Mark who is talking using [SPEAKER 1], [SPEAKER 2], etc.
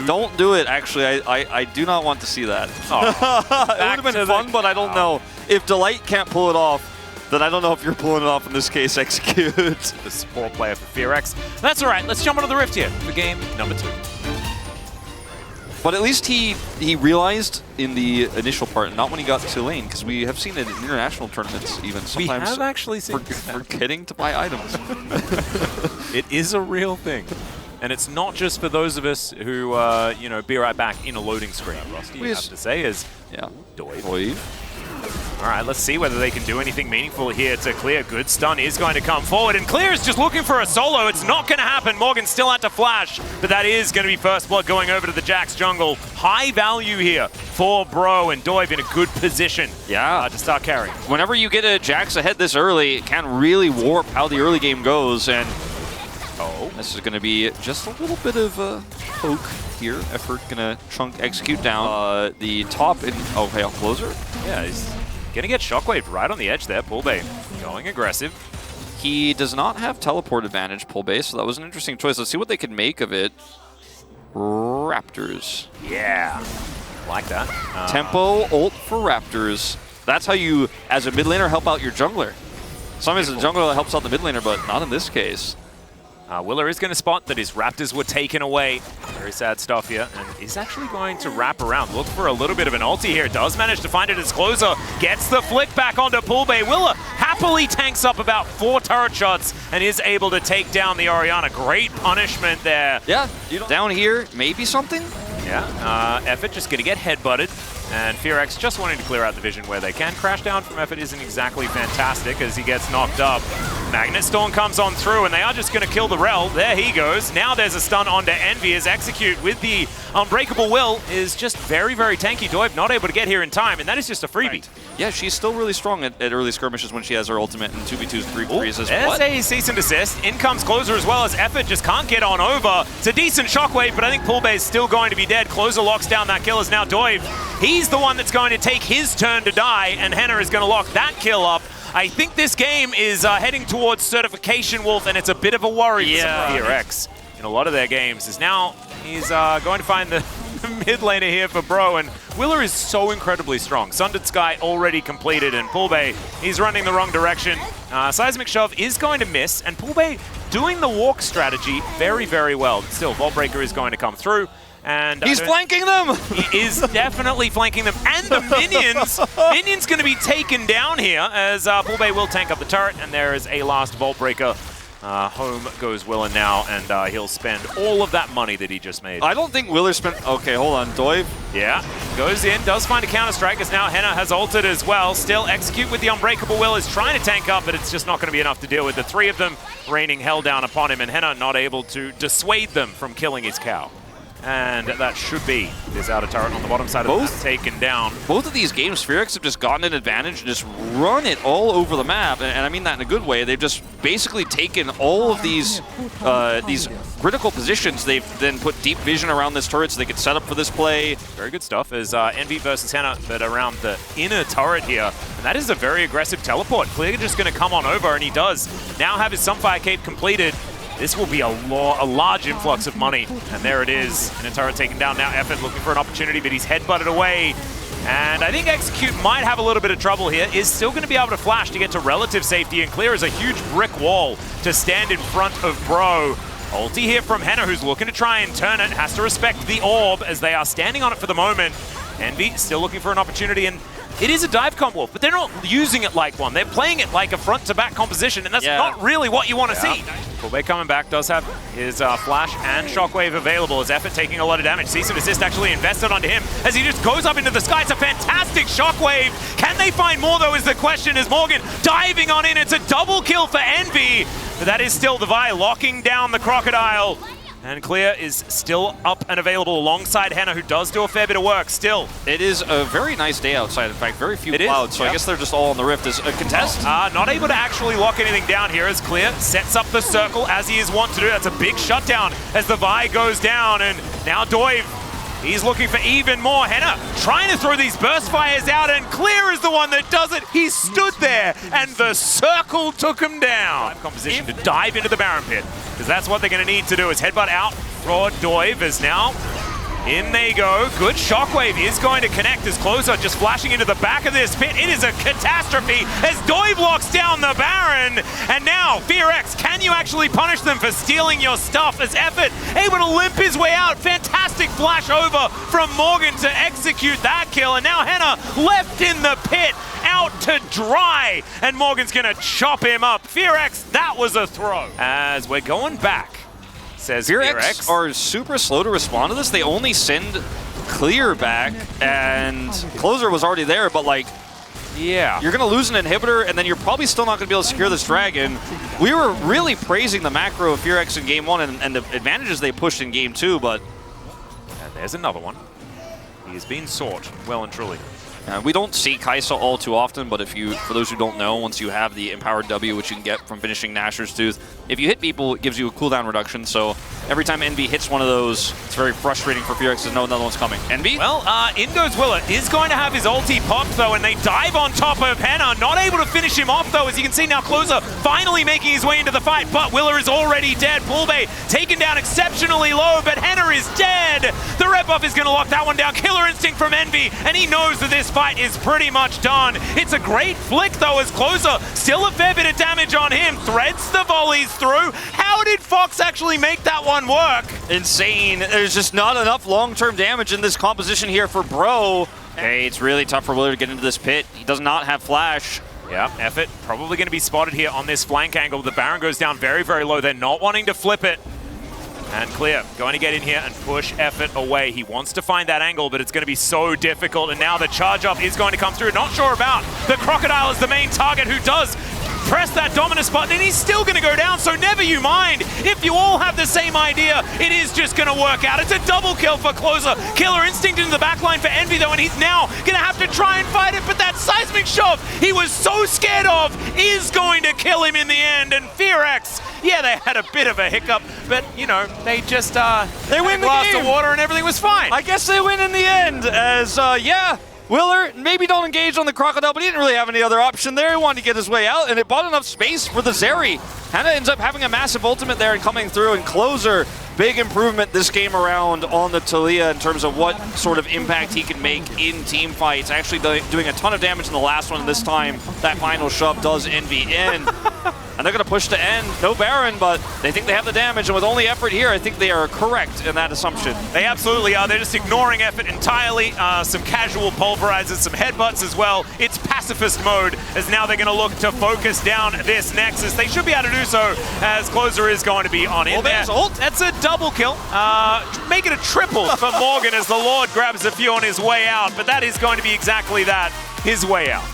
[SPEAKER 1] Don't do it, actually. I do not want to see that.
[SPEAKER 2] Oh,
[SPEAKER 1] it would have been fun, but I don't know. If Delight can't pull it off, then I don't know if you're pulling it off in this case, Execute.
[SPEAKER 2] The support player for FearX. That's all right. Let's jump onto the Rift here for game number 2.
[SPEAKER 1] But at least he realized in the initial part, not when he got to lane, because we have seen it in international tournaments even. Sometimes
[SPEAKER 2] we have actually seen
[SPEAKER 1] forgetting to buy items.
[SPEAKER 2] It is a real thing. And it's not just for those of us who, you know, be right back in a loading screen. Rusty, you have to say, is Doive. All right, let's see whether they can do anything meaningful here to Clear. Good stun is going to come forward, and Clear is just looking for a solo. It's not going to happen. Morgan still had to flash, but that is going to be first blood going over to the Jax jungle. High value here for Bro, and Doive in a good position to start carrying.
[SPEAKER 1] Whenever you get a Jax ahead this early, it can really warp how the early game goes, and this is going to be just a little bit of a poke here. Effort going to chunk Execute down. The top and closer.
[SPEAKER 2] Yeah, he's going to get Shockwave right on the edge there. Poolbay going aggressive.
[SPEAKER 1] He does not have teleport advantage, Poolbay, so that was an interesting choice. Let's see what they can make of it. Raptors.
[SPEAKER 2] Yeah, like that.
[SPEAKER 1] Tempo ult for Raptors. That's how you, as a mid laner, help out your jungler. Sometimes the jungler helps out the mid laner, but not in this case.
[SPEAKER 2] Willer is going to spot that his Raptors were taken away. Very sad stuff here. And he's actually going to wrap around. Look for a little bit of an ulti here. Does manage to find it as closer. Gets the flick back onto Poolbay. Willer happily tanks up about 4 turret shots and is able to take down the Orianna. Great punishment there.
[SPEAKER 1] Yeah, down here, maybe something?
[SPEAKER 2] Yeah, Effort just going to get headbutted. And FearX just wanting to clear out the vision where they can. Crash down from Effort isn't exactly fantastic as he gets knocked up. Magnet Storm comes on through, and they are just going to kill the Rel. There he goes. Now there's a stun onto Envy as Execute with the Unbreakable Will is just very, very tanky. Doive not able to get here in time, and that is just a freebie.
[SPEAKER 1] Right. Yeah, she's still really strong at early skirmishes when she has her ultimate and 2v2s, 3v3s.
[SPEAKER 2] There's a cease and desist. In comes Closer as well as Effort just can't get on over. It's a decent shockwave, but I think Poolbay is still going to be dead. Closer locks down that kill as now Doive. He's the one that's going to take his turn to die, and Henna is going to lock that kill up. I think this game is heading towards certification, Wolf, and it's a bit of a worry for FearX in a lot of their games. Is now he's going to find the mid laner here for Bro, and Willer is so incredibly strong. Sundered Sky already completed, and Poolbay, he's running the wrong direction. Seismic Shove is going to miss, and Poolbay doing the walk strategy very, very well. Still, Vault Breaker is going to come through. And
[SPEAKER 1] he's flanking them!
[SPEAKER 2] He is definitely flanking them. And the minions! Minions going to be taken down here as Poolbay will tank up the turret, and there is a last Vault Breaker. Home goes Willer now, and he'll spend all of that money that he just made.
[SPEAKER 1] I don't think Willer spent... Okay, hold on. Doive?
[SPEAKER 2] Yeah, goes in, does find a counter-strike, as now Henna has ulted as well. Still, Execute with the Unbreakable Will is trying to tank up, but it's just not going to be enough to deal with. The 3 of them raining hell down upon him, and Henna not able to dissuade them from killing his cow. And that should be this outer turret on the bottom side of the map taken down.
[SPEAKER 1] Both of these games, FearX have just gotten an advantage and just run it all over the map. And I mean that in a good way. They've just basically taken all of these critical positions. They've then put deep vision around this turret so they could set up for this play. Very good stuff as Envy versus Henna, but around the inner turret here. And that is a very aggressive teleport. Clearly just going to come on over, and he does now have his Sunfire Cape completed. This will be a large influx of money. And there it is. And a turret taken down now. Effort looking for an opportunity, but he's headbutted away. And I think Execute might have a little bit of trouble here. Is still going to be able to flash to get to relative safety. And Clear is a huge brick wall to stand in front of Bro. Ulti here from Henna, who's looking to try and turn it. Has to respect the orb as they are standing on it for the moment. Envy still looking for an opportunity. And it is a dive comp, Wolf, but they're not using it like one. They're playing it like a front-to-back composition, and that's not really what you want to see. Poolbay coming back, does have his flash and shockwave available. His Effort taking a lot of damage. Cease and Desist actually invested onto him as he just goes up into the sky. It's a fantastic shockwave. Can they find more, though, is the question, as Morgan diving on in. It's a double kill for Envy, but that is still the Vi locking down the Crocodile. And Clear is still up and available alongside Henna, who does do a fair bit of work still. It is a very nice day outside. In fact, very few clouds, so I guess they're just all on the Rift as a contest. Not able to actually lock anything down here as Clear sets up the circle as he is wont to do. That's a big shutdown as the Vi goes down, and now Doive, he's looking for even more. Henna trying to throw these burst fires out, and Clear is the one that does it. He stood there, and the circle took him down. Composition to dive into the Baron Pit, because that's what they're going to need to do, is headbutt out for Doive, as now
[SPEAKER 2] In they go. Good shockwave is going to connect as Closer just flashing into the back of this pit. It is a catastrophe as Doive locks down the Baron. And now, FearX, can you actually punish them for stealing your stuff? As Effort able to limp his way out. Fantastic flash over from Morgan to execute that kill. And now Henna left in the pit, out to dry. And Morgan's going to chop him up. FearX, that was a throw. As we're going back. Says
[SPEAKER 1] FearX are super slow to respond to this. They only send clear back, and Closer was already there, but like,
[SPEAKER 2] yeah,
[SPEAKER 1] you're going to lose an inhibitor, and then you're probably still not going to be able to secure this dragon. We were really praising the macro of FearX in Game 1 and the advantages they pushed in Game 2, but...
[SPEAKER 2] And there's another one. He has been sought, well and truly.
[SPEAKER 1] We don't see Kaisa all too often, but for those who don't know, once you have the Empowered W, which you can get from finishing Nashor's Tooth, if you hit people, it gives you a cooldown reduction, so every time Envy hits one of those, it's very frustrating for FearX to know another one's coming. Envy?
[SPEAKER 2] Well, in goes Willer. Is going to have his ulti popped, though, and they dive on top of Henna. Not able to finish him off, though, as you can see now Closer finally making his way into the fight, but Willer is already dead. Poolbay taken down exceptionally low, but Henna is dead. The rep buff is going to lock that one down. Killer Instinct from Envy, and he knows that this fight is pretty much done. It's a great flick, though, as Closer, still a fair bit of damage on him, threads the volleys through. How did Fox actually make that one work?
[SPEAKER 1] Insane. There's just not enough long-term damage in this composition here for Bro. Hey, it's really tough for Willer to get into this pit. He does not have flash.
[SPEAKER 2] Yeah, Effort probably going to be spotted here on this flank angle. The Baron goes down very, very low. They're not wanting to flip it. And Clear going to get in here and push Effort away. He wants to find that angle, but it's going to be so difficult. And now the charge up is going to come through. Not sure about the Crocodile as the main target, who does press that Dominus button, and he's still going to go down, so never you mind. If you all have the same idea, it is just going to work out. It's a double kill for Closer. Killer Instinct into the backline for Envy, though, and he's now going to have to try and fight it, but that seismic shove he was so scared of is going to kill him in the end. And FearX, yeah, they had a bit of a hiccup, but, you know, they just they win the glass of water and everything was fine.
[SPEAKER 1] I guess they win in the end, as, yeah, Willer, maybe don't engage on the Crocodile, but he didn't really have any other option there. He wanted to get his way out, and it bought enough space for the Zeri. Henna ends up having a massive ultimate there and coming through, and Closer, big improvement this game around on the Taliyah in terms of what sort of impact he can make in team fights. Actually doing a ton of damage in the last one, and this time that final shove does Envy in. And they're going to push to end. No Baron, but they think they have the damage. And with only Effort here, I think they are correct in that assumption.
[SPEAKER 2] They absolutely are. They're just ignoring Effort entirely. Some casual pulverizers, some headbutts as well. It's pacifist mode, as now they're going to look to focus down this Nexus. They should be able to do so, as Closer is going to be on in there.
[SPEAKER 1] Ult.
[SPEAKER 2] That's a double kill. Make it a triple for Morgan as the Lord grabs a few on his way out. But that is going to be exactly that, his way out.